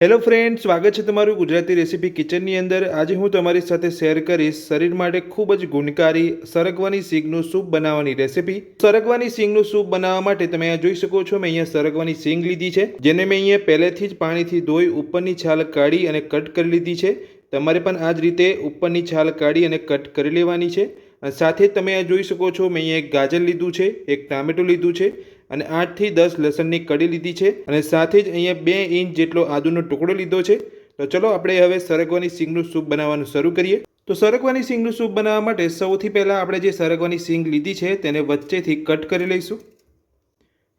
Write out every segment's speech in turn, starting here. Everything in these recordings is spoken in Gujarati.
હેલો ફ્રેન્ડ, સ્વાગત છે તમારું ગુજરાતી રેસીપી કિચનની અંદર। આજે હું તમારી સાથે શેર કરીશ શરીર માટે ખૂબ જ ગુણકારી સરગવાની સિંગનું સૂપ બનાવવાની રેસીપી। સરગવાની સિંગનું સૂપ બનાવવા માટે તમે અહીંયા જોઈ શકો છો, મેં અહીંયા સરગવાની સિંગ લીધી છે, જેને મેં અહીંયા પહેલેથી જ પાણીથી ધોઈ ઉપરની છાલ કાઢી અને કટ કરી લીધી છે। તમારે પણ આ જ રીતે ઉપરની છાલ કાઢી અને કટ કરી લેવાની છે। અને સાથે તમે આ જોઈ શકો છો, મેં અહીંયા એક ગાજર લીધું છે, એક ટામેટું લીધું છે અને 8 થી 10 લસણની કડી લીધી છે અને સાથે જ અહીંયા 2 ઇંચ જેટલો આદુનો ટુકડો લીધો છે। તો ચલો આપણે હવે સરગવાની સિંગનું સૂપ બનાવવાનું શરૂ કરીએ। તો સરગવાની સિંગનું સૂપ બનાવવા માટે સૌથી પહેલાં આપણે જે સરગવાની સિંગ લીધી છે તેને વચ્ચેથી કટ કરી લઈશું।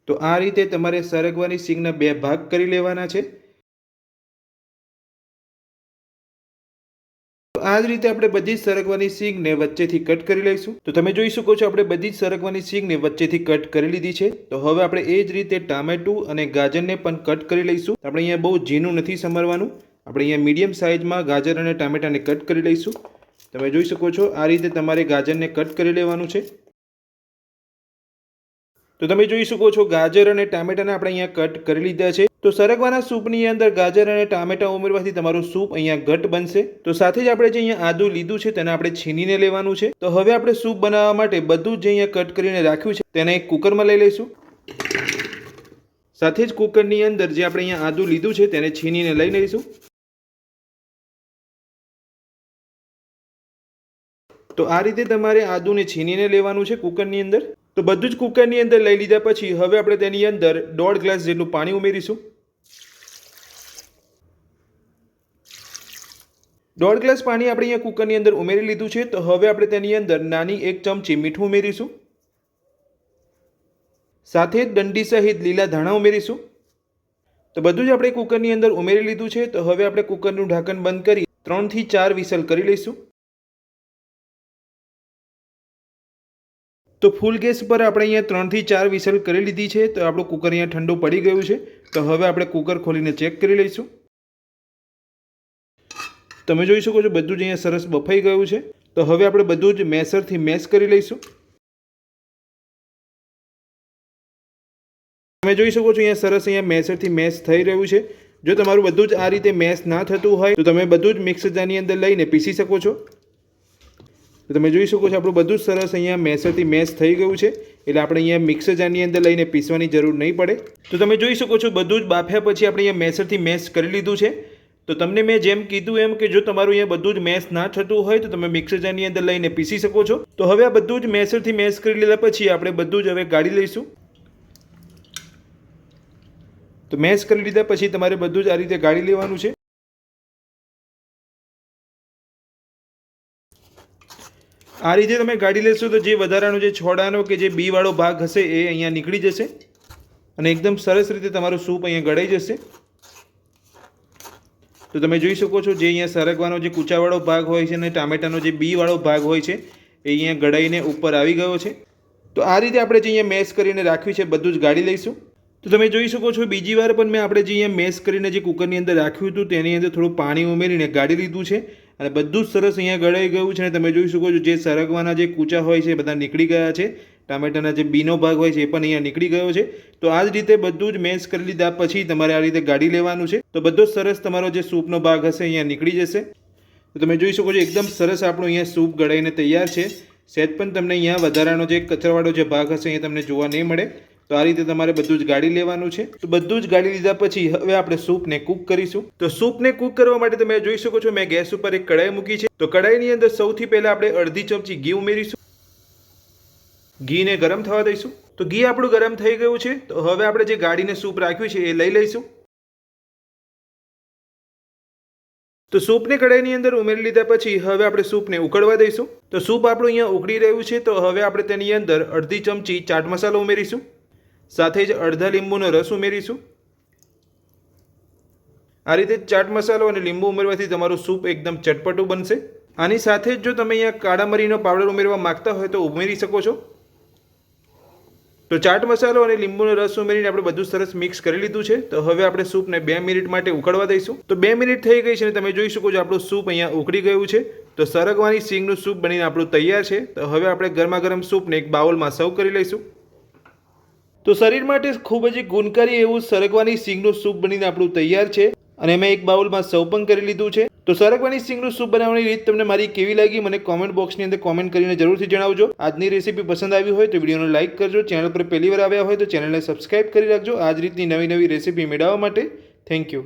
તો આ રીતે તમારે સરગવાની સિંગના 2 ભાગ કરી લેવાના છે। આ જ રીતે આપણે બધી જ સરગવાની સિંગને વચ્ચેથી કટ કરી લઈશું। તો તમે જોઈ શકો છો, આપણે બધી જ સરગવાની સિંગને વચ્ચેથી કટ કરી લીધી છે। તો હવે આપણે એ જ રીતે ટામેટું અને ગાજરને પણ કટ કરી લઈશું। આપણે અહીંયા બહુ ઝીણું નથી સમારવાનું, આપણે અહીંયા મીડિયમ સાઇઝમાં ગાજર અને ટામેટાને કટ કરી લઈશું। તમે જોઈ શકો છો, આ રીતે તમારે ગાજરને કટ કરી લેવાનું છે। તો તમે જોઈ શકો છો, ગાજર અને ટામેટાને આપણે અહીંયા કટ કરી લીધા છે। તો સરગવાના સૂપની અંદર ગાજર અને ટામેટા ઉમેરવાથી તમારું સૂપ અહીંયા ઘટ બનશે। તો સાથે જ આપણે જે અહીંયા આદુ લીધું છે તેને આપણે છીનીને લેવાનું છે। તો હવે આપણે સૂપ બનાવવા માટે બધું જ જે અહીંયા કટ કરીને રાખ્યું છે તેને એક કુકરમાં લઈ લઈશું। સાથે જ કુકરની અંદર જે આપણે અહીંયા આદુ લીધું છે તેને છીનીને લઈ લઈશું। તો આ રીતે તમારે આદુને છીનીને લેવાનું છે કુકરની અંદર। તો બધું જ કુકરની અંદર લઈ લીધા પછી હવે આપણે તેની અંદર 1.5 ગ્લાસ જેટલું પાણી ઉમેરીશું। 1.5 ગ્લાસ પાણી આપણે અહીંયા કુકરની અંદર ઉમેરી લીધું છે। તો હવે આપણે તેની અંદર નાની 1 ચમચી મીઠું ઉમેરીશું, સાથે જ દંડી સહિત લીલા ધાણા ઉમેરીશું। તો બધું જ આપણે કુકરની અંદર ઉમેરી લીધું છે। તો હવે આપણે કુકરનું ઢાંકણ બંધ કરી 3 થી 4 વિસલ કરી લઈશું। તો ફૂલ ગેસ પર આપણે અહીંયા 3 થી 4 વિસલ કરી લીધી છે। તો આપણું કુકર અહીંયા ઠંડુ પડી ગયું છે। તો હવે આપણે કુકર ખોલીને ચેક કરી લઈશું। તમે જોઈ શકો છો, બધું જ અહીંયા સરસ બફાઈ ગયું છે। તો હવે આપણે બધું જ મેસરથી મેશ કરી લઈશું। તમે જોઈ શકો છો, અહીંયા સરસ અહીંયા મેસરથી મેશ થઈ રહ્યું છે। જો તમારું બધું જ આ રીતે મેશ ના થતું હોય તો તમે બધું જ મિક્સર જારની અંદર લઈને પીસી શકો છો। તો તમે જોઈ શકો છો, આપણું બધું જ સરસ અહીંયા મેસરથી મેશ થઈ ગયું છે, એટલે આપણે અહીંયા મિક્સર જારની અંદર લઈને પીસવાની જરૂર નહીં પડે। તો તમે જોઈ શકો છો, બધું જ બાફ્યા પછી આપણે અહીંયા મેસરથી મેશ કરી લીધું છે। તો તમને મેં જેમ કીધું એમ કે જો તમારું અહીંયા બધું જ મેશ ના થતું હોય તો તમે મિક્સર જારની અંદર લઈને પીસી શકો છો। તો હવે આ બધું જ મેસરથી મેશ કરી લીધા પછી આપણે બધું જ હવે ગાળી લઈશું। તો મેશ કરી લીધા પછી તમારે બધું જ આ રીતે ગાળી લેવાનું છે। આ રીતે તમે ગાળી લેશો તો જે વધારાનો જે છોડાનો કે જે બી વાળો ભાગ હશે એ અહીંયા નીકળી જશે અને એકદમ સરસ રીતે તમારું સૂપ અહીંયા ગળાઈ જશે। તો તમે જોઈ શકો છો, જે અહીંયા સરગવાનો જે કૂચાવાળો ભાગ હોય છે અને ટામેટાનો જે બી વાળો ભાગ હોય છે એ અહીંયા ગળાઈને ઉપર આવી ગયો છે। તો આ રીતે આપણે જે અહીંયા મેશ કરીને રાખ્યું છે બધું જ ગાળી લઈશું। તો તમે જોઈ શકો છો, બીજી વાર પણ મેં આપણે જે અહીંયા મેશ કરીને જે કુકરની અંદર રાખ્યું હતું તેની અંદર થોડું પાણી ઉમેરીને ગાળી લીધું છે અને બધું જ સરસ અહીંયા ગળાઈ ગયું છે। અને તમે જોઈ શકો છો, જે સરગવાના જે કૂચા હોય છે બધા નીકળી ગયા છે, ટામેટાના જે બીનો ભાગ હોય છે એ પણ અહીંયા નીકળી ગયો છે। તો આ જ રીતે બધું જ મેશ કરી લીધા પછી તમારે આ રીતે ગાળી લેવાનું છે। તો બધો સરસ તમારો જે સૂપનો ભાગ હશે અહીંયા નીકળી જશે। તો તમે જોઈ શકો છો, એકદમ સરસ આપણું અહીંયા સૂપ ગળાઈને તૈયાર છે। સહેજ પણ તમને અહીંયા વધારાનો જે કચરાવાળો જે ભાગ હશે અહીંયા તમને જોવા નહીં મળે। તો આ રીતે તમારે બધું જ ગાળી લેવાનું છે। તો બધું જ ગાળી લીધા પછી હવે આપણે સૂપને કૂક કરીશું। તો સૂપને કૂક કરવા માટે તમે જોઈ શકો છો, મેં ગેસ ઉપર એક કડાઈ મૂકી છે। તો કડાઈની અંદર સૌથી પહેલા આપણે અડધી ચમચી ઘી ઉમેરીશું। ઘીને ગરમ થવા દઈશું। તો ઘી આપણું ગરમ થઈ ગયું છે। તો હવે આપણે જે ગાળીને સૂપ રાખ્યું છે એ લઈ લઈશું। તો સૂપને કડાઈની અંદર ઉમેરી લીધા પછી હવે આપણે સૂપને ઉકળવા દઈશું। તો સૂપ આપણું અહીંયા ઉકળી રહ્યું છે। તો હવે આપણે તેની અંદર અડધી ચમચી ચાટ મસાલો ઉમેરીશું, સાથે જ અડધા લીંબુનો રસ ઉમેરીશું। આ રીતે ચાટ મસાલો અને લીંબુ ઉમેરવાથી તમારું સૂપ એકદમ ચટપટું બનશે। આની સાથે જ જો તમે અહીંયા કાળા મરીનો પાવડર ઉમેરવા માંગતા હોય તો ઉમેરી શકો છો। તો ચાટ મસાલો અને લીંબુનો રસ ઉમેરીને આપણે બધું સરસ મિક્સ કરી લીધું છે। તો હવે આપણે સૂપને 2 મિનિટ માટે ઉકળવા દઈશું। તો 2 મિનિટ થઈ ગઈ છે અને તમે જોઈ શકો છો, આપણું સૂપ અહીંયા ઉકળી ગયું છે। તો સરગવાની સિંગનું સૂપ બનીને આપણું તૈયાર છે। તો હવે આપણે ગરમા ગરમ સૂપને એક બાઉલમાં સર્વ કરી લઈશું। તો શરીર માટે ખૂબ જ ગુણકારી એવું સરગવાની સિંગનું સૂપ બનીને આપણું તૈયાર છે। અને મેં એક બાઉલમાં સર્વ પણ કરી લીધું છે. તો સરગવાની સિંગનું સૂપ બનાવવાની રીત તમને મારી કેવી લાગી મને કોમેન્ટ બોક્સની અંદર કોમેન્ટ કરીને જરૂરથી જણાવજો. આજની રેસીપી પસંદ આવી હોય તો વિડીયોને લાઇક કરજો. ચેનલ પર પહેલી વાર આવ્યા હોય તો ચેનલને સબસ્ક્રાઇબ કરી રાખજો. આ જ રીતની નવી રેસીપી મેળવવા માટે. Thank you.